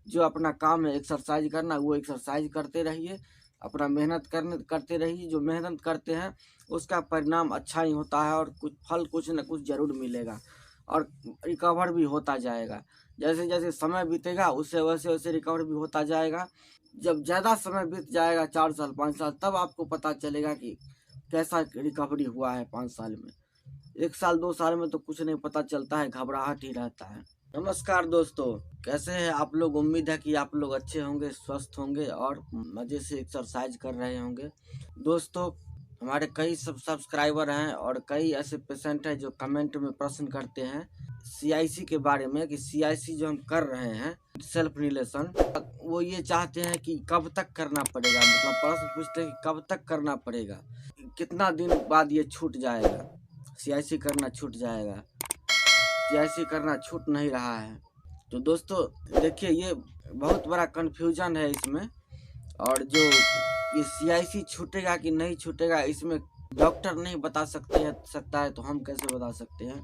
जो अपना काम है एक्सरसाइज करना, वो एक्सरसाइज करते रहिए, अपना मेहनत करते रहिए। जो मेहनत करते हैं उसका परिणाम अच्छा ही होता है, और कुछ फल कुछ न कुछ जरूर मिलेगा और रिकवर भी होता जाएगा। जैसे जैसे समय बीतेगा उससे वैसे वैसे रिकवर भी होता जाएगा। जब ज़्यादा समय बीत जाएगा, 4 साल 5 साल, तब आपको पता चलेगा कि कैसा रिकवरी हुआ है 5 साल में। 1 साल 2 साल में तो कुछ नहीं पता चलता है, घबराहट ही रहता है। नमस्कार दोस्तों, कैसे हैं आप लोग? उम्मीद है कि आप लोग अच्छे होंगे, स्वस्थ होंगे और मज़े से एक्सरसाइज कर रहे होंगे। दोस्तों, हमारे कई सब्सक्राइबर हैं और कई ऐसे पेशेंट हैं जो कमेंट में प्रश्न करते हैं सीआईसी के बारे में, कि सीआईसी जो हम कर रहे हैं सेल्फ रिलेशन, वो ये चाहते हैं कि कब तक करना पड़ेगा। मतलब प्रश्न पूछते हैं कि कब तक करना पड़ेगा, कितना दिन बाद ये छूट जाएगा, सीआईसी करना छूट जाएगा। सीआईसी करना छूट नहीं रहा है। तो दोस्तों देखिए, ये बहुत बड़ा कन्फ्यूजन है इसमें। और जो ये सीआईसी छूटेगा कि नहीं छूटेगा, इसमें डॉक्टर नहीं बता सकता है, तो हम कैसे बता सकते हैं?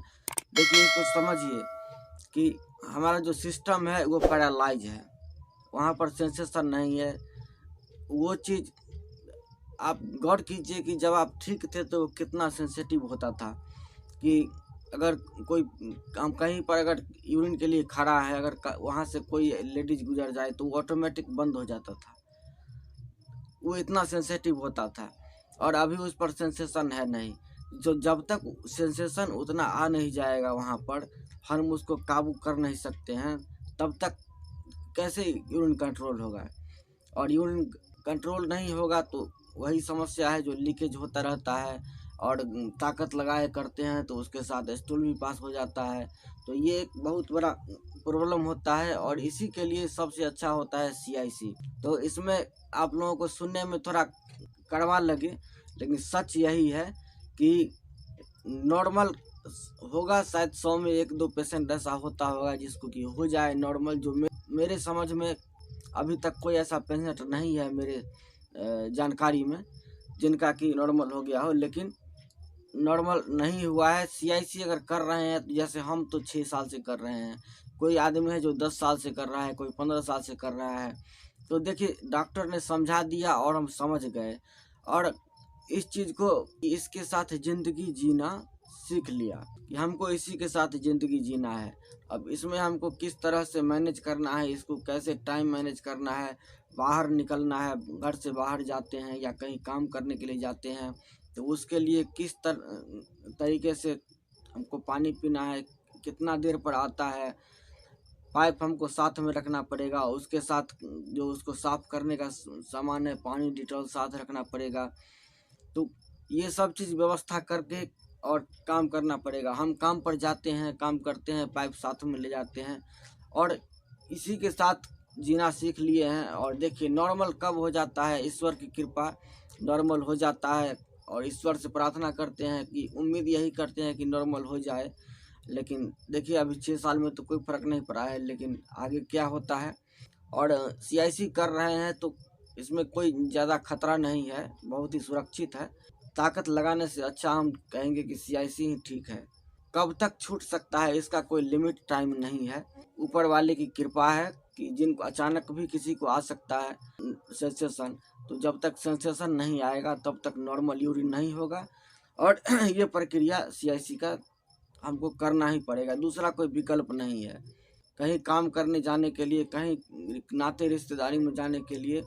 देखिए, इसको समझिए कि हमारा जो सिस्टम है वो पैरालाइज है, वहाँ पर सेंसेशन नहीं है। वो चीज़ आप गौर कीजिए कि जब आप ठीक थे तो कितना सेंसिटिव होता था, कि अगर कोई हम कहीं पर अगर यूरिन के लिए खड़ा है, अगर वहाँ से कोई लेडीज गुजर जाए तो वो ऑटोमेटिक बंद हो जाता था। वो इतना सेंसिटिव होता था, और अभी उस पर सेंसेशन है नहीं। जो जब तक सेंसेशन उतना आ नहीं जाएगा वहाँ पर, हम उसको काबू कर नहीं सकते हैं, तब तक कैसे यूरिन कंट्रोल होगा? और यूरिन कंट्रोल नहीं होगा तो वही समस्या है जो लीकेज होता रहता है, और ताकत लगाए करते हैं तो उसके साथ स्टूल भी पास हो जाता है। तो ये एक बहुत बड़ा प्रॉब्लम होता है, और इसी के लिए सबसे अच्छा होता है सीआईसी। तो इसमें आप लोगों को सुनने में थोड़ा कड़वा लगे, लेकिन सच यही है कि नॉर्मल होगा, शायद 100 में 1-2 पेशेंट ऐसा होता होगा जिसको कि हो जाए नॉर्मल। जो मेरे समझ में अभी तक कोई ऐसा पेशेंट नहीं है मेरे जानकारी में जिनका कि नॉर्मल हो गया हो, लेकिन नॉर्मल नहीं हुआ है। सीआईसी अगर कर रहे हैं तो जैसे हम तो 6 साल से कर रहे हैं, कोई आदमी है जो 10 साल से कर रहा है, कोई 15 साल से कर रहा है। तो देखिए, डॉक्टर ने समझा दिया और हम समझ गए, और इस चीज़ को, इसके साथ ज़िंदगी जीना सीख लिया कि हमको इसी के साथ ज़िंदगी जीना है। अब इसमें हमको किस तरह से मैनेज करना है, इसको कैसे टाइम मैनेज करना है, बाहर निकलना है, घर से बाहर जाते हैं या कहीं काम करने के लिए जाते हैं तो उसके लिए किस तरीके से हमको पानी पीना है, कितना देर पर आता है, पाइप हमको साथ में रखना पड़ेगा, उसके साथ जो उसको साफ़ करने का सामान है, पानी डिटॉल साथ रखना पड़ेगा। तो ये सब चीज़ व्यवस्था करके और काम करना पड़ेगा। हम काम पर जाते हैं, काम करते हैं, पाइप साथ में ले जाते हैं, और इसी के साथ जीना सीख लिए हैं। और देखिए, नॉर्मल कब हो जाता है, ईश्वर की कृपा, नॉर्मल हो जाता है। और ईश्वर से प्रार्थना करते हैं कि, उम्मीद यही करते हैं कि नॉर्मल हो जाए। लेकिन देखिए, अभी 6 साल में तो कोई फ़र्क नहीं पड़ा है, लेकिन आगे क्या होता है। और सीआईसी कर रहे हैं तो इसमें कोई ज़्यादा खतरा नहीं है, बहुत ही सुरक्षित है। ताकत लगाने से अच्छा हम कहेंगे कि सीआईसी ही ठीक है। कब तक छूट सकता है इसका कोई लिमिट टाइम नहीं है। ऊपर वाले की कृपा है कि जिनको अचानक भी किसी को आ सकता है सेंसेशन, तो जब तक सेंसेशन नहीं आएगा तब तक नॉर्मल यूरिन नहीं होगा। और ये प्रक्रिया सीआईसी का हमको करना ही पड़ेगा, दूसरा कोई विकल्प नहीं है। कहीं काम करने जाने के लिए, कहीं नाते रिश्तेदारी में जाने के लिए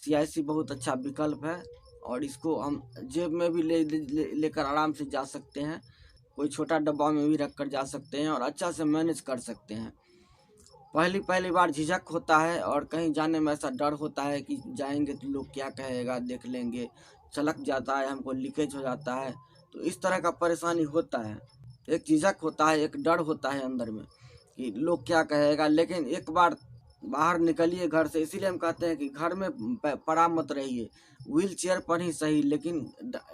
सीआईसी बहुत अच्छा विकल्प है, और इसको हम जेब में भी लेकर आराम से जा सकते हैं, कोई छोटा डब्बा में भी रख कर जा सकते हैं, और अच्छा से मैनेज कर सकते हैं। पहली बार झिझक होता है, और कहीं जाने में ऐसा डर होता है कि जाएंगे तो लोग क्या कहेगा, देख लेंगे, छलक जाता है, हमको लीकेज हो जाता है। तो इस तरह का परेशानी होता है, एक झिझक होता है, एक डर होता है अंदर में कि लोग क्या कहेगा। लेकिन एक बार बाहर निकलिए घर से, इसीलिए हम कहते हैं कि घर में पड़ा मत रहिए, व्हील चेयर पर ही सही, लेकिन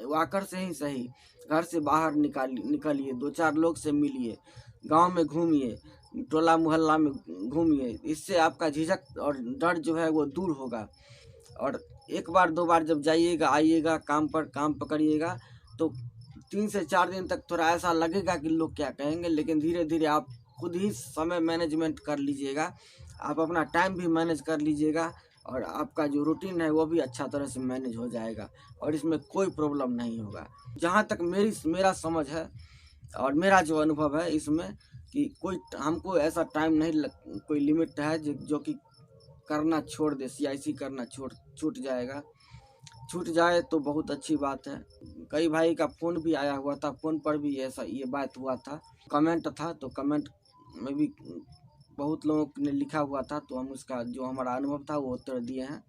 वॉकर से ही सही, घर से बाहर निकलिए, 2-4 लोग से मिलिए, गांव में घूमिए, टोला मोहल्ला में घूमिए। इससे आपका झिझक और डर जो है वो दूर होगा। और 1 बार 2 बार जब जाइएगा आइएगा, काम पकड़िएगा, तो 3 से 4 दिन तक थोड़ा ऐसा लगेगा कि लोग क्या कहेंगे, लेकिन धीरे धीरे आप खुद ही समय मैनेजमेंट कर लीजिएगा, आप अपना टाइम भी मैनेज कर लीजिएगा और आपका जो रूटीन है वो भी अच्छा तरह से मैनेज हो जाएगा और इसमें कोई प्रॉब्लम नहीं होगा। जहाँ तक मेरा समझ है और मेरा जो अनुभव है इसमें कि कोई हमको ऐसा टाइम नहीं कोई लिमिट है जो कि करना छोड़ दे, CIC करना छूट जाए तो बहुत अच्छी बात है। कई भाई का फ़ोन भी आया हुआ था, फ़ोन पर भी ये बात हुआ था, कमेंट था तो कमेंट में भी बहुत लोगों ने लिखा हुआ था, तो हम उसका जो हमारा अनुभव था वो उत्तर दिए हैं।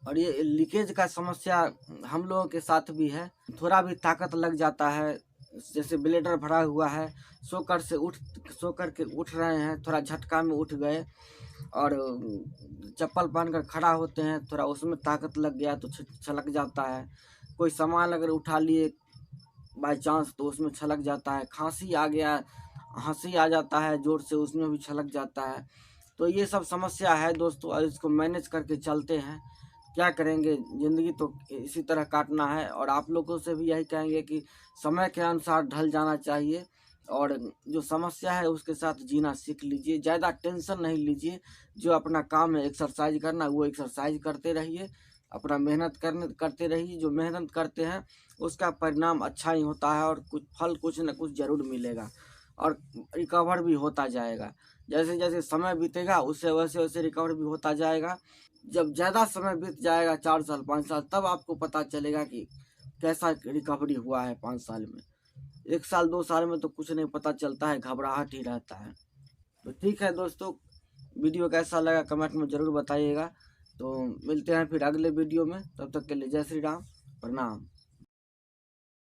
और ये लीकेज का समस्या हम लोगों के साथ भी है। थोड़ा भी ताकत लग जाता है, जैसे ब्लेडर भरा हुआ है, सो कर के उठ रहे हैं, थोड़ा झटका में उठ गए और चप्पल पहनकर खड़ा होते हैं, थोड़ा उसमें ताकत लग गया तो छलक जाता है। कोई सामान अगर उठा लिए बाई चांस तो उसमें छलक जाता है। खांसी आ गया, हंसी आ जाता है जोर से, उसमें भी छलक जाता है। तो ये सब समस्या है दोस्तों, और इसको मैनेज करके चलते हैं। क्या करेंगे, ज़िंदगी तो इसी तरह काटना है। और आप लोगों से भी यही कहेंगे कि समय के अनुसार ढल जाना चाहिए और जो समस्या है उसके साथ जीना सीख लीजिए। ज़्यादा टेंशन नहीं लीजिए। जो अपना काम है एक्सरसाइज करना, वो एक्सरसाइज करते रहिए, अपना मेहनत करते रहिए। जो मेहनत करते हैं उसका परिणाम अच्छा ही होता है और कुछ न कुछ ज़रूर मिलेगा और रिकवर भी होता जाएगा। जैसे जैसे समय बीतेगा उससे वैसे रिकवर भी होता जाएगा। जब ज़्यादा समय बीत जाएगा, 4 साल 5 साल, तब आपको पता चलेगा कि कैसा रिकवरी हुआ है 5 साल में। 1 साल 2 साल में तो कुछ नहीं पता चलता है, घबराहट ही रहता है। तो ठीक है दोस्तों, वीडियो कैसा लगा कमेंट में ज़रूर बताइएगा। तो मिलते हैं फिर अगले वीडियो में, तब तक के लिए जय श्री राम, प्रणाम।